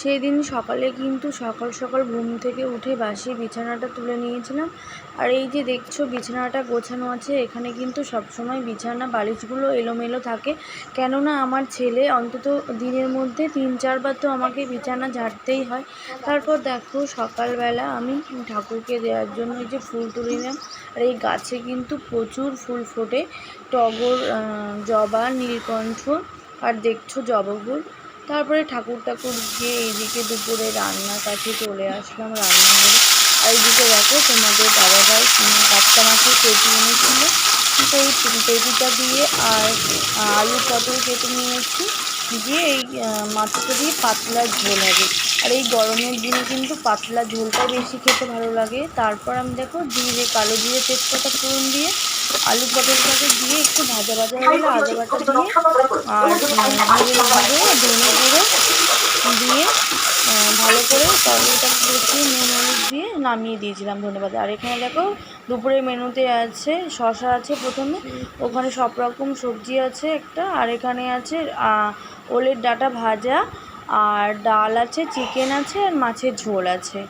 সেই দিন সকালে কিন্তু সকাল সকাল ঘুম থেকে উঠে বাসি বিছানাটা তুলে নিয়েছিলাম। আর এই যে দেখছো বিছানাটা গোছানো আছে, এখানে কিন্তু সবসময় বিছানা বালিশগুলো এলোমেলো থাকে, কেননা আমার ছেলে অন্তত দিনের মধ্যে 3-4 বার তো আমাকে বিছানা ঝাড়তেই হয়। তারপর দেখো সকালবেলা আমি ঠাকুরকে দেওয়ার জন্য এই যে ফুল তুলে নিলাম। আর এই গাছে কিন্তু প্রচুর ফুল ফোটে, টগর, জবা, নীলকণ্ঠ, আর দেখছো জবা ফুল। তারপরে ঠাকুর দিয়ে এইদিকে দুপুরে রান্নার কাছে চলে আসলাম রান্নাঘরে। আর এইদিকে দেখো তোমাদের দাদাভাই কাতলা মাছের পেটি এনেছিল, তো এই পেটিটা দিয়ে আর আলু পটল কেটে নিয়েছি, দিয়ে এই মাছটা দিয়ে পাতলা ঝোল হবে। আর এই গরমের দিনে কিন্তু পাতলা ঝোলটাই বেশি খেতে ভালো লাগে। তারপর আমি দেখো জিরে, কালো জিরে, তেজপাতা ফোড়ন দিয়ে আলু পটলটাকে দিয়ে একটু ভাজা ভাজা হয়ে গেলে আদা বাটা দিয়ে আর জিরে গুঁড়ো, ধনে গুঁড়ো দিয়ে ভালো করে তরকারিটা কষিয়ে নুন হলুদ দিয়ে নামিয়ে দিয়েছিলাম, ধন্যবাদ। আর এখানে দেখো দুপুরের মেনুতে আছে শশা আছে প্রথমে, ওখানে সব রকম সবজি আছে একটা, আর এখানে আছে ওলের ডাঁটা ভাজা, আর ডাল আছে, চিকেন আছে, আর মাছের ঝোল আছে।